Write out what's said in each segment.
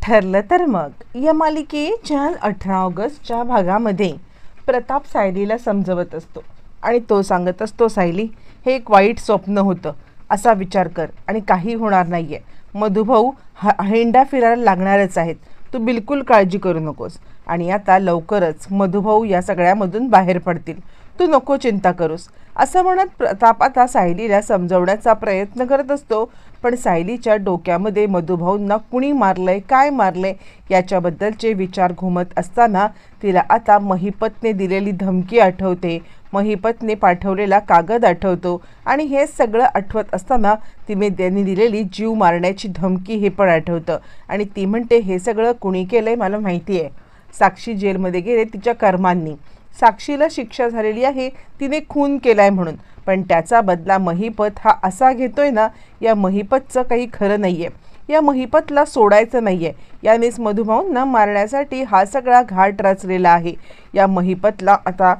ठरलं तर मग या मालिकेच्या 18 ऑगस्टच्या भागामध्ये प्रताप सायलीला समजवत असतो आणि तो सांगत असतो, सायली हे एक वाईट स्वप्न होतं, असा विचार कर आणि काही होणार नाही आहे. मधुभाऊ हेंडा फिरायला लागणारच आहेत, तू बिलकुल काळजी करू नकोस. आणि आता लवकरच मधुभाऊ या सगळ्यामधून बाहेर पडतील, तू नको चिंता करूस. असं म्हणत प्रताप आता सायलीला समजवण्याचा प्रयत्न करत असतो. पण सायलीच्या डोक्यामध्ये मधुभाऊंना कुणी मारलंय, काय मारलंय याच्याबद्दलचे विचार घुमत असताना तिला आता महिपतने दिलेली धमकी आठवते, महिपतने पाठवलेला कागद आठवतो आणि हे सगळं आठवत असताना त्यांनी दिलेली जीव मारण्याची धमकी हे पण आठवतं. आणि ती म्हणते, हे सगळं कुणी केलंय मला माहिती आहे. साक्षी जेलमध्ये गेले तिच्या कर्मांनी. साक्षीला शिक्षा झालेली आहे, तिने खून केलाय म्हणून. पण त्याचा बदला महिपत हा असा घेतोय ना, या महिपतचं काही खरं नाही आहे. या महिपतला सोडायचं नाही आहे. यानेच मधुभाऊंना मारण्यासाठी हा सगळा घाट रचलेला आहे. या महिपतला आता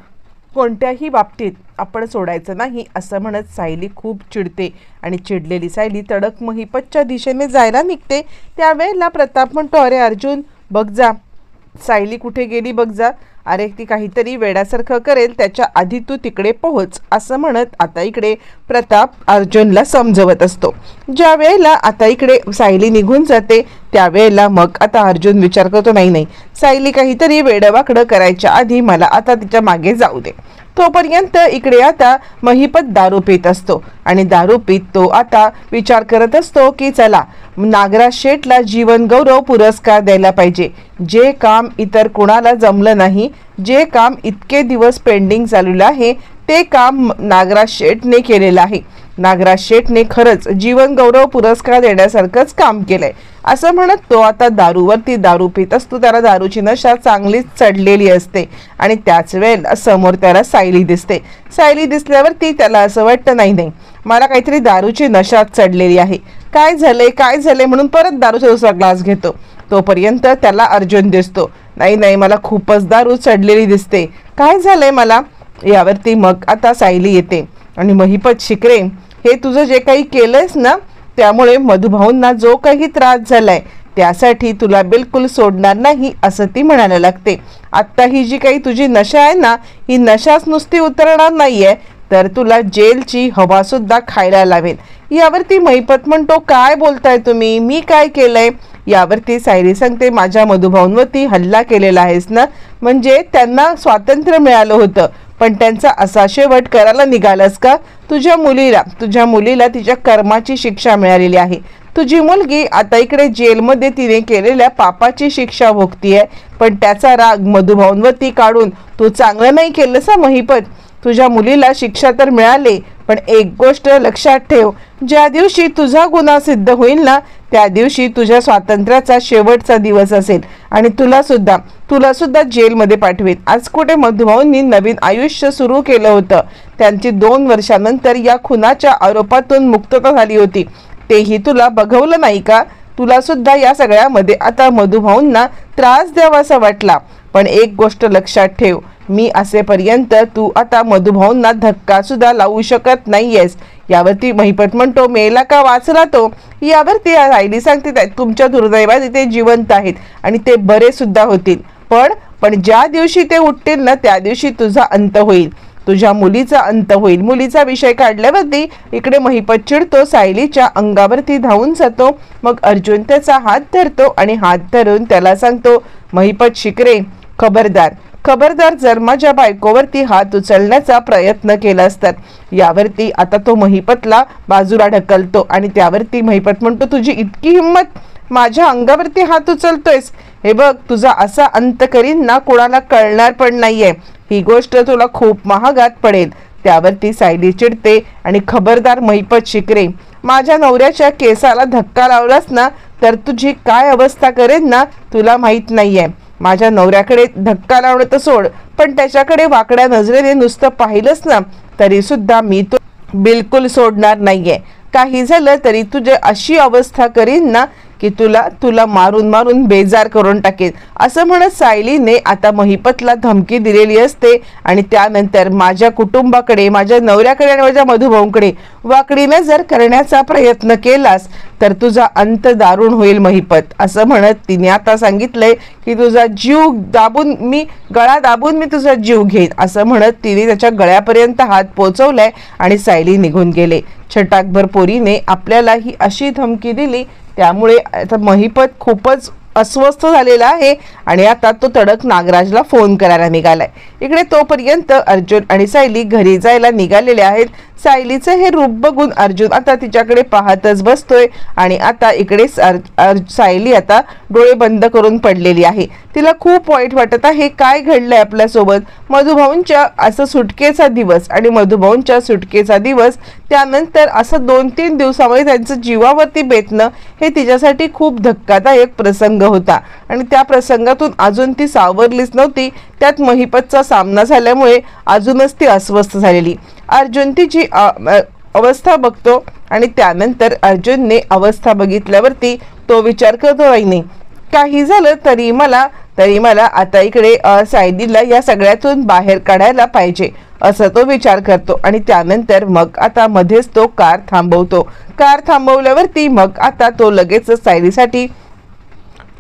कोणत्याही बाबतीत आपण सोडायचं नाही, असं म्हणत सायली खूप चिडते. आणि चिडलेली सायली तडक महिपतच्या दिशेने जायला निघते. त्यावेळेला प्रताप म्हणतो, अरे अर्जुन बघ जा, सायली कुठे गेली बघ जा. अरे ती काहीतरी वेड्यासारखं करेल, त्याच्या आधी तू तिकडे पोहोच, असं म्हणत आता इकडे प्रताप अर्जुनला समजवत असतो. ज्या वेळेला आता इकडे सायली निघून जाते त्यावेळेला मग आता अर्जुन विचार करतो, नाही सायली काहीतरी वेडवाकडं करायच्या आधी मला आता तिच्या मागे जाऊ दे. तोपर्यंत इकडे आता महिपत दारू पित असतो आणि दारू पित तो आता विचार करत असतो की चला नागराज शेठला जीवन गौरव पुरस्कार द्यायला पाहिजे. जे काम इतर कुणाला जमलं नाही, जे काम इतके दिवस पेंडिंग चाललेलं आहे, ते काम नागराज शेठने केलेलं आहे. नागराज शेठने खरंच जीवन गौरव पुरस्कार देण्यासारखंच काम केलंय, असं म्हणत तो आता दारूवरती दारू पित असतो. त्याला दारूची नशा चांगलीच चढलेली असते आणि त्याच वेळेला समोर त्याला सायली दिसते. सायली दिसल्यावरती त्याला असं वाटतं, नाही मला काहीतरी दारूची नशा चढलेली आहे, काय झालंय म्हणून परत दारूचा दुसरा ग्लास घेतो. तोपर्यंत त्याला अर्जुन दिसतो. नाही मला खूपच दारू चढलेली दिसते, काय झालंय मला. यावरती मग आता सायली येते आणि महिपत, शिकरे हे तुझं जे काही केलंयस ना, त्यामुळे मधुभाऊंना जो काही त्रास झालाय त्यासाठी तुला बिलकुल सोडणार नाही, असं ती म्हणायला लागते. आत्ता ही जी काही तुझी नशा आहे ना, ही नशाच नुसती उतरणार नाहीये, तर तुला जेलची हवा सुद्धा खायला लावेल. यावरती महिपत म्हणतो, काय बोलताय तुम्ही, मी काय केलंय. यावरती सायली सांगते, माझ्या मधुभाऊंवरती हल्ला केलेला आहेस ना, म्हणजे त्यांना स्वातंत्र्य मिळालं होतं, पण त्यांचा असा शेवट करायला निघालास का. तुझ्या मुलीला तिच्या कर्माची शिक्षा मिळालेली आहे. तुझी मुलगी आता इकडे जेलमध्ये तिने केलेल्या पापाची शिक्षा भोगतीये, पण त्याचा राग मधुभाऊंवरती काढून तू चांगलं नाही केलंस महिपत. तुझ्या मुलीला शिक्षा तर मिळाली, पण एक गोष्ट लक्षात ठेव, ज्या दिवशी तुझा गुन्हा सिद्ध होईल ना, त्या दिवशी तुझ्या स्वातंत्र्याचा शेवटचा दिवस असेल आणि तुला सुद्धा जेलमध्ये पाठवेल. आज कुठे मधुभाऊंनी नवीन आयुष्य सुरू केलं होतं, त्यांची 2 वर्षानंतर या खुनाच्या आरोपातून मुक्तता झाली होती, तेही तुला बघवलं नाही का. तुला सुद्धा या सगळ्यामध्ये आता मधुभाऊंना त्रास द्यावासा वाटला, पण एक गोष्ट लक्षात ठेव, मी असेपर्यंत तू आता मधुभाऊंना धक्का सुद्धा लावू शकत नाहीयेस. यावरती महिपत म्हणतो, मेला का वाचला तो. यावरती सायली सांगते, तुमच्या दुर्दैवाने ते जिवंत आहेत आणि ते बरे सुद्धा होतील, पण ज्या दिवशी ते उठतील ना, त्या दिवशी तुझा अंत होईल, तुझ्या मुलीचा अंत होईल. मुलीचा विषय काढल्यावरती इकडे महिपत चिडतो, सायलीच्या अंगावरती धावून जातो. मग अर्जुन त्याचा हात धरतो आणि हात धरून त्याला सांगतो, महिपत शिकरे खबरदार जर माझ्या बायकोवरती हात उचलण्याचा प्रयत्न केला असतात. यावरती आता तो महिपतला बाजूला ढकलतो आणि त्यावरती महिपत म्हणतो, तुझी इतकी हिंमत, माझ्या अंगावरती हात उचलतोयस. हे बघ, तुझा असा अंत करीन ना, कोणाला कळणार पण नाहीये, ही गोष्ट तुला खूप महागात पडेल. त्यावरती सायली चिडते आणि खबरदार महिपत शिकरे, माझ्या नवऱ्याच्या केसाला धक्का लावलास ना, तर तुझी काय अवस्था करेन ना, तुला माहीत नाहीये. माझ्या नवऱ्याकडे धक्का लावणं तर सोड, पण त्याच्याकडे वाकड्या नजरेने नुसतं पाहिलंस ना, तरी सुद्धा मी तो बिलकुल सोडणार नाहीये. काही झालं तरी तुझे अशी अवस्था करीन ना, की तुला तुला मारून मारून बेजार करून टाकेल असं म्हणत सायलीने आता महिपतला धमकी दिलेली असते. आणि त्यानंतर माझ्या कुटुंबाकडे, माझ्या नवऱ्याकडे आणि माझ्या मधुभाऊंकडे वाकडी नजर करण्याचा प्रयत्न केलास तर तुझा अंत दारुण होईल महिपत असं म्हणत तिने आता सांगितलंय की तुझा जीव दाबून मी गळा दाबून मी तुझा जीव घेईन असं म्हणत तिने त्याच्या गळ्यापर्यंत हात पोहोचवलाय आणि सायली निघून गेले. छटाकभर पोरीने आपल्याला ही अशी धमकी दिली त्यामुळे आता महिपत खूपच अस्वस्थ झालेला आहे आणि आता तो तडक नागराजला फोन करायला निघालाय. इकडे तोपर्यंत अर्जुन आणि सायली घरी जायला निघालेले आहेत. सायलीचं हे रूप बघून अर्जुन आता तिच्याकडे पाहतच बसतोय आणि आता इकडे सायली आता डोळे बंद करून पडलेली आहे. तिला खूप वाईट वाटत आहे. काय घडलंय आपल्यासोबत? मधुभाऊंच्या असं सुटकेचा दिवस आणि मधुभाऊंच्या सुटकेचा दिवस त्यानंतर असं 2-3 दिवसामध्ये त्यांचं जीवावरती बेतणं हे तिच्यासाठी खूप धक्कादायक प्रसंग होता आणि त्या प्रसंगातून अजून ती सावरलीच नव्हती. त्यात महिपतचा सामना झाल्यामुळे अजूनच ती अस्वस्थ झालेली. अर्जुन तिची अवस्था बघतो आणि त्यानंतर अर्जुनने अवस्था बघितल्यावरती तो विचार करतो, नाही काही झालं तरी मला आता इकडे सायलीला या सगळ्यातून बाहेर काढायला पाहिजे असं तो विचार करतो. आणि त्यानंतर मग आता मध्येच तो कार थांबवतो. कार थांबवल्यावरती मग आता तो लगेच सायलीसाठी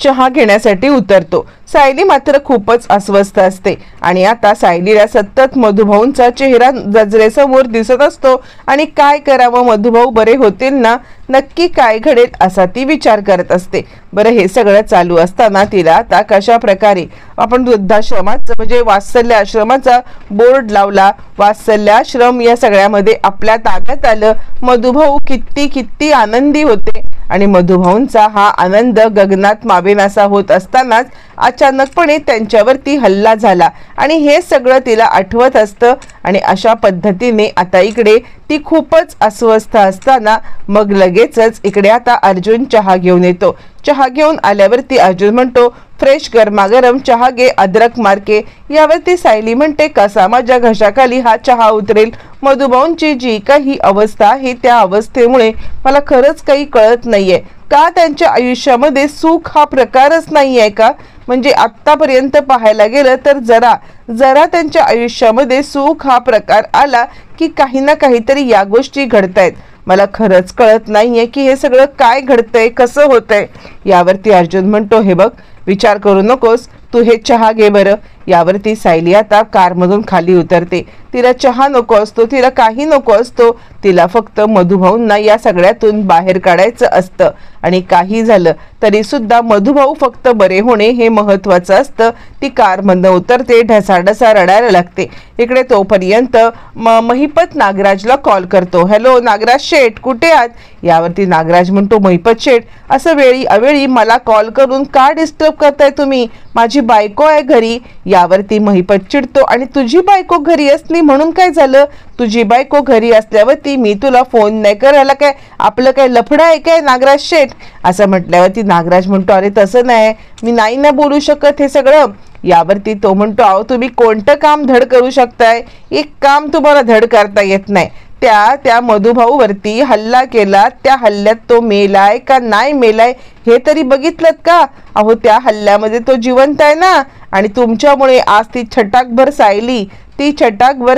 चहा घेण्यासाठी उतरतो. सायली मात्र खूपच अस्वस्थ असते आणि आता सायलीला सतत मधुभाऊंचा चेहरा नजरेसमोर दिसत असतो आणि काय करावं, मधुभाऊ बरे होतील ना, नक्की काय घडेल असा ती विचार करत असते. बरं, हे सगळं चालू असताना तिला आता कशा प्रकारे आपण वृद्धाश्रमाचं म्हणजे वात्सल्य आश्रमाचा बोर्ड लावला, वात्सल्य आश्रम या सगळ्यामध्ये आपल्या ताब्यात आलं. मधुभाऊ किती आनंदी होते आणि मधुभाऊंचा हा आनंद गगनात मावेनासा होत असतानाच अचानकपणे त्यांच्यावरती हल्ला झाला आणि हे सगळं तिला आठवत असतं. आणि अशा पद्धतीने आता इकडे ती खूपच अस्वस्थ असताना मग लगेचच इकडे आता अर्जुन चहा घेऊन येतो. चहा घेऊन आल्यावरती अर्जुन म्हणतो, फ्रेश गरमागरम चहा घे, अद्रक मारके. यावरती सायली म्हणते, कसा माझ्या घशाखाली हा चहा उतरेल? मधुभाऊंची जी काही अवस्था आहे त्या अवस्थेमुळे मला खरंच काही कळत नाहीये का त्यांच्या आयुष्यामध्ये सुख हा प्रकारच नाहीये का? म्हणजे आत्तापर्यंत पाहायला गेलं तर जरा त्यांच्या आयुष्यामध्ये सुख हा प्रकार आला की काही ना काहीतरी या गोष्टी घडतायत. मला खरंच कळत नाहीये की हे सगळं काय घडतंय, कसं होतंय. यावरती अर्जुन म्हणतो, हे बघ, विचार करू नकोस, तू हे चहा घे बरं. यावरती सायली आता कारमधून खाली उतरते. तिला चहा नको असतो, तिला काही नको असतो, तिला फक्त मधुभाऊंना या सगळ्यातून बाहेर काढायचं असतं. आणि काही झालं तरी सुद्धा मधुभाऊ फक्त बरे होणे हे महत्वाचं असतं. ती कारमधून उतरते, ढसाढसा रडायला लागते. इकडे तोपर्यंत महिपत नागराजला कॉल करतो. हॅलो नागराज शेठ, कुठे आहात? यावरती नागराज म्हणतो, महिपत शेठ, असं वेळी अवेळी मला कॉल करून का डिस्टर्ब करताय तुम्ही? माझी बायको आहे घरी. यावरती महिपत चिडतो, आणि तुझी बायको घरी असली म्हणून काय झालं? तुझी बायको घरी असल्यावरती मी तुला फोन नाही करायला काय आपलं काय लफडं आहे काय नागराज शेठ? असं म्हटल्यावरती नागराज म्हणतो, अरे तसं नाही, मी नाही ना बोलू शकत हे सगळं. यावरती तो म्हणतो, अहो तुम्ही कोणतं काम धड करू शकताय? एक काम तुम्हाला धड करता येत नाही. त्या मधुभाऊवरती हल्ला केला, त्या हल्ल्यात तो मेलाय का नाही मेलाय हे तरी बघितलं का? अहो त्या हल्ल्यामध्ये तो जिवंत आहे ना. आणि तुमच्यामुळे आज ती छटाकभर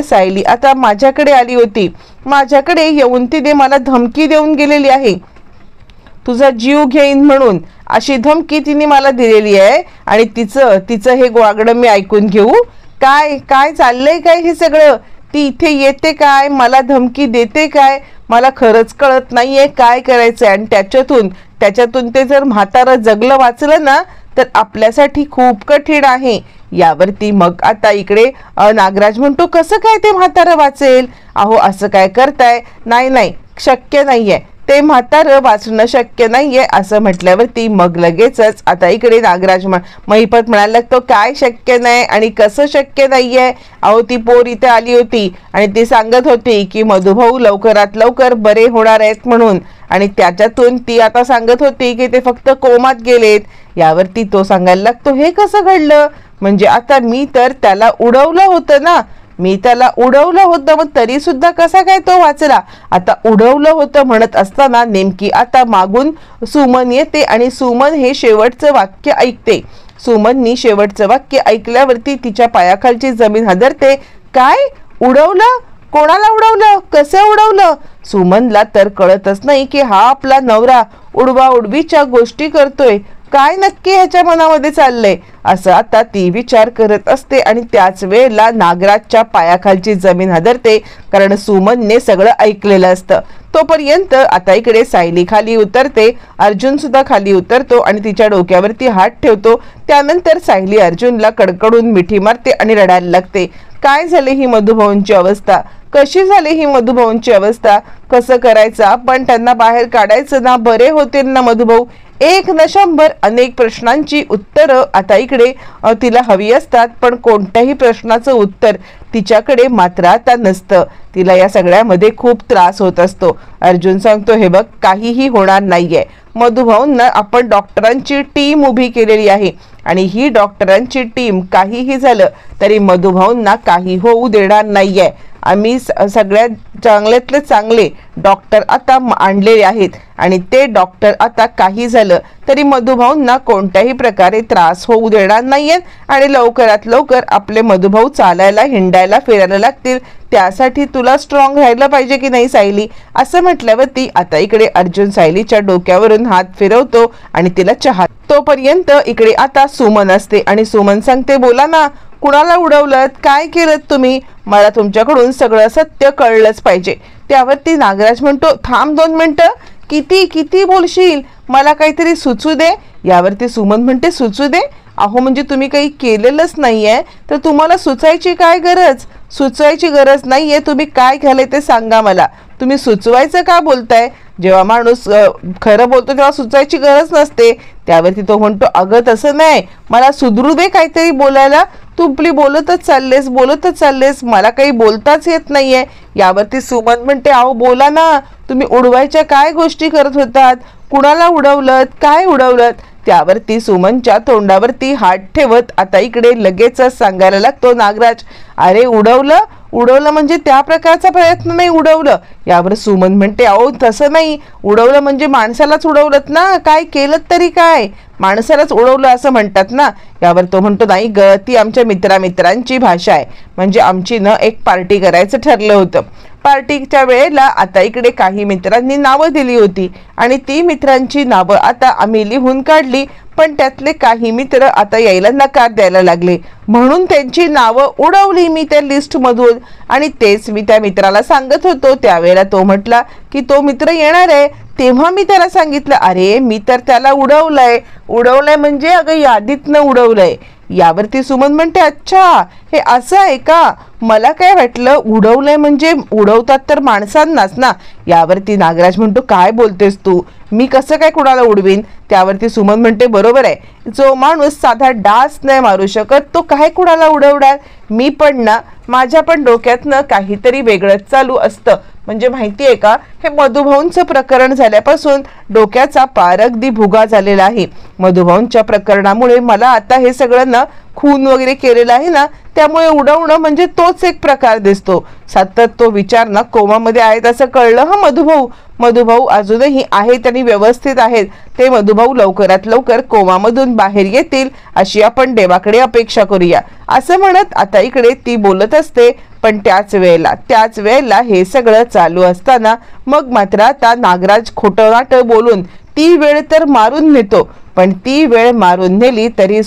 सायली आता माझ्याकडे आली होती. माझ्याकडे येऊन तिने मला धमकी देऊन गेलेली आहे, तुझा जीव घेईन म्हणून अशी धमकी तिने मला दिलेली आहे. आणि तिचं हे वागणं मी ऐकून घेऊ? काय चाललंय काय हे सगळं? ती इथे येते काय, मला धमकी देते काय? मला खरंच कळत नाहीये काय करायचंय. आणि त्याच्यातून ते जर म्हातारं जगलं वाचलं ना तर आपल्यासाठी खूप कठीण आहे. यावरती मग आता इकडे नागराज म्हणतो, कसं काय ते म्हातारं वाचेल? अहो असं काय करताय? नाही, शक्य नाहीये, ते म्हातारं वाचणं शक्य नाहीये. असं म्हटल्यावरती मग लगेचच आता इकडे नागराज महिपत म्हणायला लागतो, काय शक्य नाही आणि कसं शक्य नाहीये? अहो ती पोर इथे आली होती आणि ती सांगत होती की मधुभाऊ लवकरात लवकर बरे होणार आहेत म्हणून. आणि त्याच्यातून ती आता सांगत होती की ते फक्त कोमात गेलेत. यावरती तो सांगायला लागतो, हे कसं घडलं? म्हणजे आता मी तर त्याला उडवलं होतं ना, मी त्याला उडवलं होतं, मग तरी सुद्धा कसा काय तो वाचला? आता उडवलं होतं म्हणत असताना नेमकी आता मागून सुमन येते आणि सुमन हे शेवटचं वाक्य ऐकते. सुमननी शेवटचं वाक्य ऐकल्यावरती तिच्या पायाखालची जमीन हादरते. काय उडवलं? कोणाला उडवलं? कसं उडवलं? सुमनला तर कळतच नाही की हा आपला नवरा उडवाउडवीच्या गोष्टी करतोय. काय नक्की ह्याच्या मनामध्ये चाललंय असं आता ती विचार करत असते. आणि त्याच वेळेला नागराजच्या पायाखालची जमीन हादरते, कारण सुमनने सगळं ऐकलेलं असतं. तोपर्यंत आता इकडे सायली खाली उतरते, अर्जुन सुद्धा खाली उतरतो आणि तिच्या डोक्यावरती हात ठेवतो. त्यानंतर सायली अर्जुनला कडकडून मिठी मारते आणि रडायला लागते. काय झाले ही मधुभाऊंची अवस्था? कशी झाली ही मधुभाऊंची अवस्था? कसं करायचं आपण? त्यांना बाहेर काढायचं ना? बरे होतील ना मधुभाऊ? एक न शंभर अनेक प्रश्नांची उत्तरं आता इकडे तिला हवी असतात, पण कोणत्याही प्रश्नाचं उत्तर तिच्याकडे मात्र आता नसतं. तिला या सगळ्यामध्ये खूप त्रास होत असतो. अर्जुन सांगतो, हे बघ, काहीही होणार नाहीये. मधुभाऊंना आपण डॉक्टरांची टीम उभी केलेली आहे आणि ही डॉक्टरांची टीम काहीही झालं तरी मधुभाऊंना काही होऊ देणार नाहीये. आम्ही सगळ्यात चांगल्यातले चांगले डॉक्टर आता आणलेले आहेत आणि ते डॉक्टर आता काही झालं तरी मधुभाऊंना कोणत्याही प्रकारे त्रास होऊ देणार नाहीयेत आणि लवकरात लवकर आपले मधुभाऊ चालायला, हिंडायला, फिरायला लागतील. त्यासाठी तुला स्ट्रॉंग राहायला पाहिजे की नाही सायली? असं म्हटल्यावरती आता इकडे अर्जुन सायलीच्या डोक्यावरून हात फिरवतो आणि तिला चहा. तोपर्यंत इकडे आता सुमन असते आणि सुमन सांगते, बोला ना, कुणाला उडवलं? काय केलं तुम्ही? मला तुमच्याकडून सगळं सत्य कळलंच पाहिजे. त्यावरती नागराज म्हणतो, थांब 2 मिनिटं, किती किती बोलशील? मला काहीतरी सुचू दे. यावरती सुमन म्हणते, सुचू दे? अहो म्हणजे तुम्ही काही केलेलंच नाहीये तर तुम्हाला सुचायची काय गरज? सुचवायची गरज नाहीये. तुम्ही काय केलंय ते सांगा मला. तुम्ही सुचवायचं का बोलताय? जेव्हा माणूस खरं बोलतो तेव्हा सुचायची गरज नसते. त्यावरती तो म्हणतो, अगं तसं नाही, मला सुधरू दे काहीतरी बोलायला. तू आपली बोलतच चाललेस, मला काही बोलताच येत नाहीये. यावरती सुमन म्हणते, अहो बोला ना, तुम्ही उडवायच्या काय गोष्टी करत होतात? कुणाला उडवलं? काय उडवलं? त्यावरती सुमनच्या तोंडावरती हात ठेवत आता इकडे लगेचच सांगायला लागतो नागराज, अरे उडवलं म्हणजे त्या प्रकारचा प्रयत्न नाही उडवलं. यावर सुमन म्हणते, अहो तसं नाही, उडवलं म्हणजे माणसालाच उडवलंत ना? काय केलं तरी काय? माणसालाच उडवलं असं म्हणतात ना? यावर तो म्हणतो, नाही ग, ती आमच्या मित्रांची भाषा आहे. म्हणजे आमची न एक पार्टी करायचं ठरलं होतं. पार्टीच्या वेळेला आता इकडे काही मित्रांनी नावं दिली होती आणि ती मित्रांची नावं आता आम्ही लिहून काढली, पण त्यातले काही मित्र आता यायला नकार द्यायला लागले, म्हणून त्यांची नावं उडवली मी त्या लिस्टमधून. आणि तेच मी त्या मित्राला सांगत होतो. त्यावेळेला तो म्हटला की तो मित्र येणार आहे. तेव्हा मी त्याला सांगितलं, अरे मी तर त्याला उडवलंय म्हणजे अगं यादीतनं उडवलंय. यावरती सुमन म्हणते, अच्छा हे असं आहे का? मला काय वाटलं उडवलंय म्हणजे उडवतात तर माणसांनाच ना. यावरती नागराज म्हणतो, काय बोलतेस तू? मी कसं काय कुणाला उडवीन? त्यावरती सुमन म्हणते, बरोबर आहे, जो माणूस साधा डास नाही मारू शकत तो काय कुणाला उडवणार? मी पण ना, माझ्या पण डोक्यातनं काहीतरी वेगळंच चालू असतं. म्हणजे माहिती आहे का, हे मधुभाऊंचं प्रकरण झाल्यापासून डोक्याचा पार अगदी भुगा झालेला आहे. मधुभाऊंच्या प्रकरणामुळे मला आता हे सगळं ना खून वगैरे केलेला आहे ना, त्यामुळे उडवणं म्हणजे तोच एक प्रकार दिसतो. सतत तो विचार ना कोमामध्ये आहेत असं कळलं. हा मधुभाऊ अजूनही आहेत आणि व्यवस्थित आहेत. ते मधुभाऊ लवकरात लवकर कोमामधून बाहेर येतील अशी आपण देवाकडे अपेक्षा करूया. असं म्हणत आता इकडे ती बोलत असते. पण त्याच वेळेला हे सगळं चालू असताना मग मात्र आता नागराज खोटं नाटं बोलून ती वेळ तर मारून नेतो. पण ती वेळ मारून नेली तरी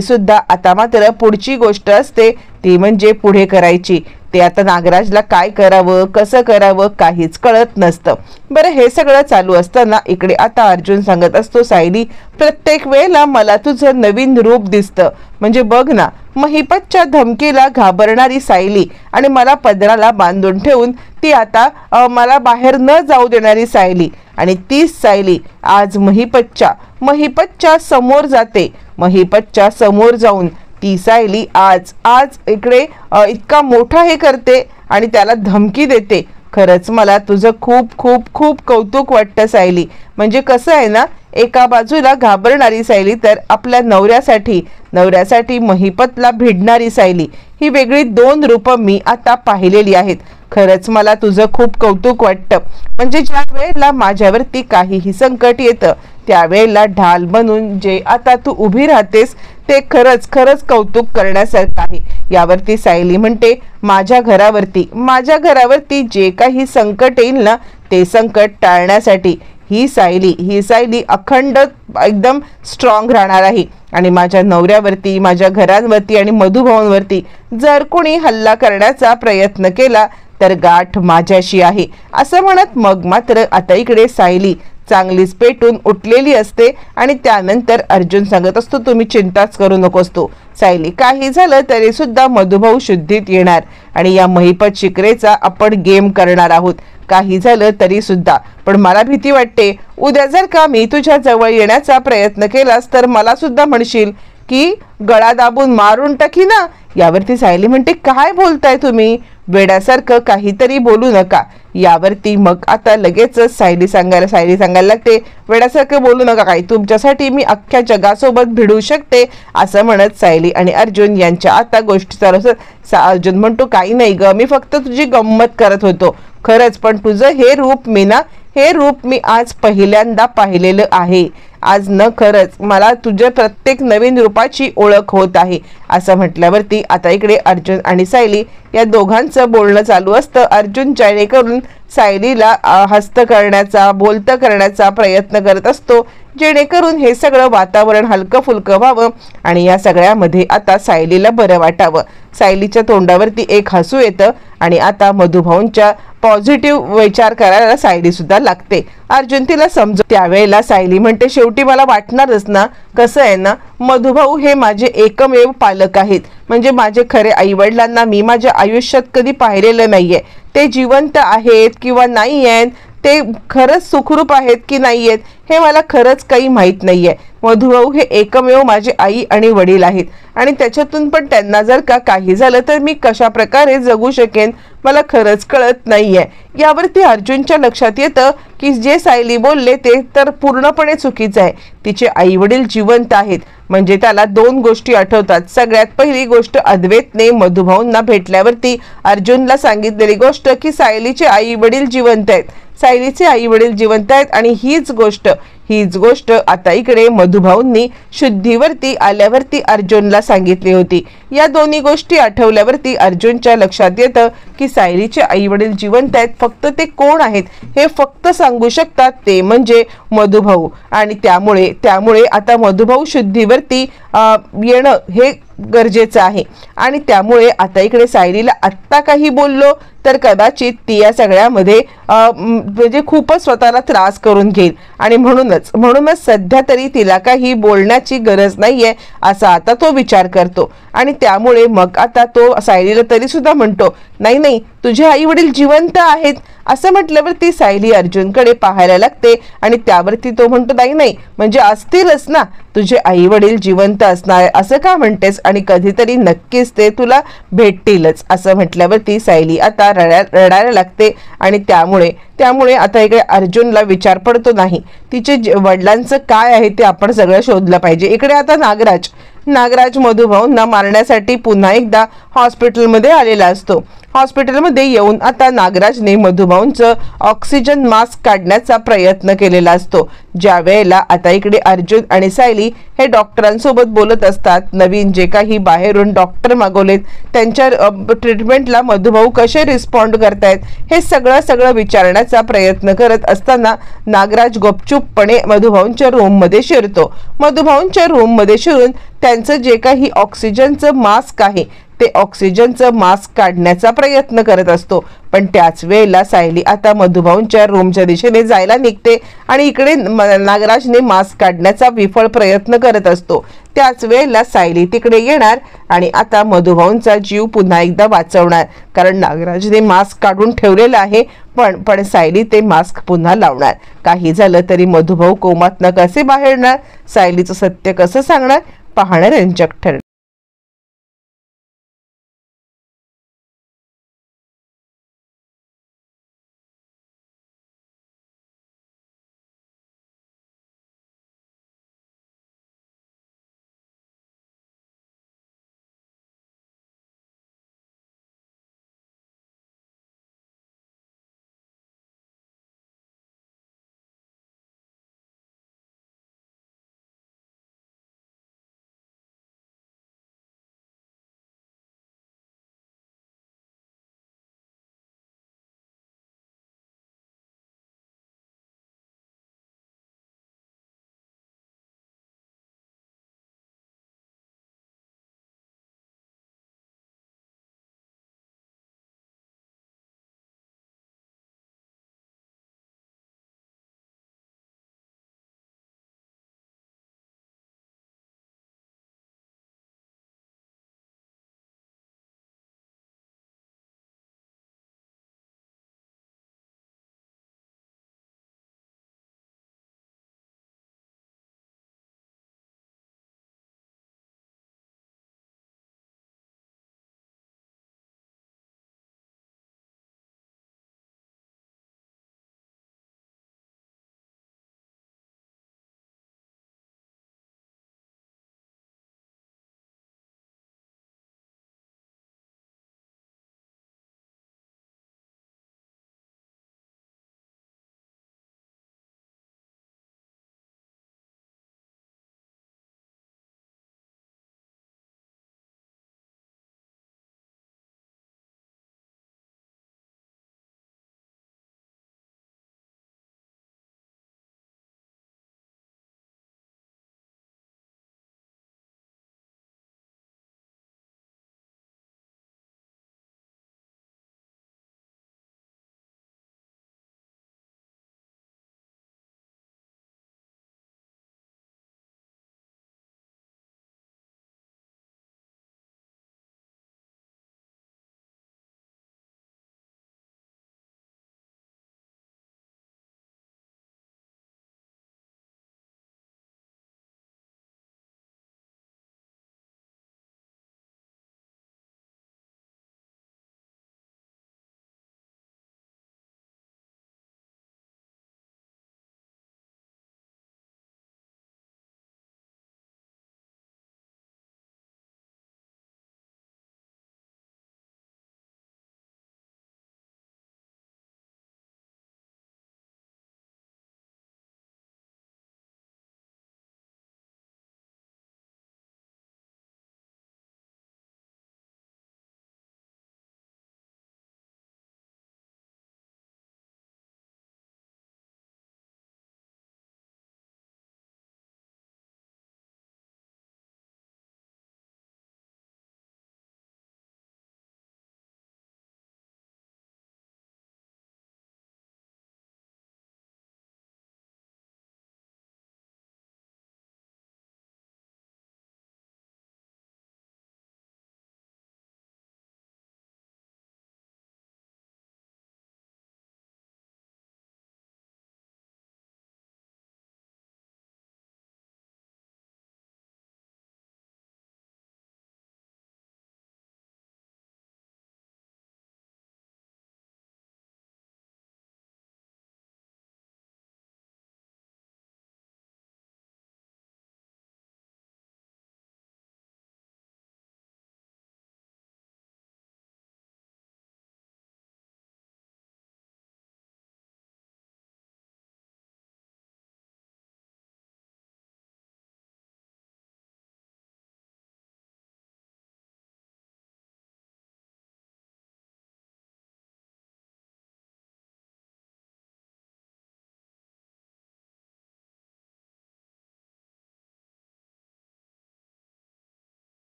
सुद्धा आता मात्र पुढची गोष्ट असते, ती म्हणजे पुढे करायची. ते आता नागराजला काय करावं, कसं करावं काहीच कळत नसतं. बरं, हे सगळं चालू असताना इकडे आता अर्जुन सांगत असतो, सायली, प्रत्येक वेळेला मला तुझं नवीन रूप दिसतं. म्हणजे बघ ना, महिपतच्या धमकीला घाबरणारी सायली आणि मला पदराला बांधून ठेवून ती आता मला बाहेर न जाऊ देणारी सायली, आणि तीच सायली आज महिपतच्या समोर जाते. महिपतच्या समोर जाऊन ती सायली आज इकडे इतका मोठा हे करते आणि त्याला धमकी देते. खरंच मला तुझं खूप खूप खूप कौतुक वाटतं सायली. म्हणजे कसं आहे ना, एका बाजूला घाबरणारी सायली तर आपल्या नवऱ्यासाठी महिपतला भिडणारी सायली, ही वेगळी दोन रूपं मी आता पाहिलेली आहेत. खरंच मला तुझं खूप कौतुक वाटतं. म्हणजे ज्या वेळेला माझ्यावरती काहीही संकट येतं त्यावेळेला ढाल बनून जे आता तू उभी राहतेस ते खरंच कौतुक करण्यासारखं आहे. यावरती सायली म्हणते, माझ्या घरावरती जे काही संकट येईल ना ते संकट टाळण्यासाठी ही सायली अखंड एकदम स्ट्रॉंग राहणार आहे. आणि माझ्या नवऱ्यावरती, माझ्या घरांवरती आणि मधुभाऊंवरती जर कोणी हल्ला करण्याचा प्रयत्न केला तर गाठ माझ्याशी आहे असं म्हणत मग मात्र आता इकडे सायली चांगलीच पेटून उठलेली असते. आणि त्यानंतर अर्जुन सांगत असतो, तुम्ही चिंताच करू नकोस तू सायली, काही झालं तरी सुद्धा मधुभाऊ शुद्धीत येणार आणि या महिपत शिकरेचा आपण गेम करणार आहोत. काही झालं तरी सुद्धा, पण मला भीती वाटते उद्या जर का मी तुझ्या जवळ येण्याचा प्रयत्न केलास तर मला सुद्धा म्हणशील की गळा दाबून मारून टाकी ना. यावरती सायली म्हणते, काय बोलताय तुम्ही, वेड्यासारखं काहीतरी बोलू नका. यावरती मग आता लगेचच सायली सांगायला लागते, वेड्यासारखं बोलू नका, काय तुमच्यासाठी मी अख्ख्या जगासोबत भिडू शकते असं म्हणत सायली आणि अर्जुन यांच्या आता गोष्टी चालू असतात. अर्जुन म्हणतो, काही नाही ग, मी फक्त तुझी गंमत करत होतो खरंच, पण तुझं हे रूप मी आज पहिल्यांदा पाहिलेलं आहे. आज न खरंच मला तुझ्या प्रत्येक नवीन रूपाची ओळख होत आहे असं म्हटल्यावरती आता इकडे अर्जुन आणि सायली या दोघांचं बोलणं चालू असतं. अर्जुन जेणेकरून सायलीला बोलतं करण्याचा प्रयत्न करत असतो, जेणेकरून हे सगळं वातावरण हलकं फुलकं व्हावं आणि या सगळ्यामध्ये आता सायलीला बरं वाटावं. सायलीच्या तोंडावरती एक हसू येतं आणि आता मधुभाऊंच्या पॉझिटिव्ह विचार करायला सायली सुद्धा लागते. अर्जुन तिला समजू. त्यावेळेला सायली म्हणते, शेवटी मला वाटणारच ना, कसं आहे ना, मधुभाऊ हे माझे एकमेव पालक आहेत. म्हणजे माझे खरे आईवडिलांना मी माझ्या आयुष्यात कधी पाहिलेलं नाहीये. ते जिवंत आहेत किंवा नाही आहेत, ते खरंच सुखरूप आहेत की नाही आहेत हे मला खरंच काही माहीत नाहीये. मधुभाऊ हे एकमेव माझे आई आणि वडील आहेत आणि त्याच्यातून पण त्यांना जर का काही झालं तर मी कशा प्रकारे जगू शकेन मला खरंच कळत नाहीये. यावरती अर्जुनच्या लक्षात येतं की जे सायली बोलले ते तर पूर्णपणे चुकीचं आहे. तिचे आई वडील जिवंत आहेत म्हणजे त्याला दोन गोष्टी आठवतात. सगळ्यात पहिली गोष्ट, अद्वैतने मधुभाऊंना भेटल्यावरती अर्जुनला सांगितलेली गोष्ट की सायलीचे आई वडील जिवंत आहेत आणि हीच गोष्ट आता इकडे मधुभाऊंनी शुद्धीवरती आल्यावरती अर्जुनला सांगितली होती. या दोन्ही गोष्टी आठवल्यावरती अर्जुनच्या लक्षात येतं की सायलीचे आई वडील जिवंत आहेत. फक्त ते कोण आहेत हे फक्त सांगू शकतात ते म्हणजे मधुभाऊ. आणि त्यामुळे आता मधुभाऊ शुद्धीवरती येणं हे गरजेचं आहे. आणि त्यामुळे आता इकडे सायलीला आत्ता काही बोललो तर कदाचित ती या सगळ्यामध्ये म्हणजे खूपच स्वतःला त्रास करून घेईल आणि म्हणूनच सध्या तरी तिला काही बोलण्याची गरज नाहीये असा आता तो विचार करतो. आणि त्यामुळे मग आता तो सायलीला तरी सुद्धा म्हणतो, नाही तुझे आई वडील जिवंत आहेत असं म्हटल्यावरती सायली अर्जुनकडे पाहायला लागते आणि त्यावरती तो म्हणतो, नाही म्हणजे असतीलच ना, तुझे आई वडील जिवंत असणार असं का म्हणतेस आणि कधीतरी नक्कीच ते तुला भेटतीलच असं म्हटल्यावरती सायली आता रडायला लागते. आणि त्यामुळे आता इकडे अर्जुनला विचार पडतो, नाही तिचे वडिलांचं काय आहे ते आपण सगळं शोधलं पाहिजे. इकडे आता नागराज मधुभाऊंना मारण्यासाठी पुन्हा एकदा हॉस्पिटलमध्ये आलेला असतो. हॉस्पिटलमध्ये येऊन आता नागराजने मधुभाऊंचं ऑक्सिजन मास्क काढण्याचा प्रयत्न केलेला असतो. ज्या वेळेला आता इकडे अर्जुन आणि सायली हे डॉक्टरांसोबत बोलत असतात, नवीन जे काही बाहेरून डॉक्टर मागवलेत त्यांच्या ट्रीटमेंटला मधुभाऊ कसे रिस्पॉन्ड करतायत हे सगळं विचारण्याचा प्रयत्न करत असताना नागराज गुपचूपपणे मधुभाऊंच्या रूममध्ये शिरतो. मधुभाऊंच्या रूममध्ये शिरून त्यांचं जे काही ऑक्सिजनचं मास्क आहे ते ऑक्सिजनचं मास्क काढण्याचा प्रयत्न करत असतो. पण त्याच वेळेला सायली आता मधुभाऊंच्या रूमच्या दिशेने जायला निघते आणि इकडे नागराजने मास्क काढण्याचा विफळ प्रयत्न करत असतो. त्याच वेळेला सायली तिकडे येणार आणि आता मधुभाऊंचा जीव पुन्हा एकदा वाचवणार, कारण नागराजने मास्क काढून ठेवलेला आहे पण सायली ते मास्क पुन्हा लावणार. काही झालं तरी मधुभाऊ कोमातनं कसे बाहेर येणार, सायलीचं सत्य कसं सांगणार, पाहणं रंजक ठरणार.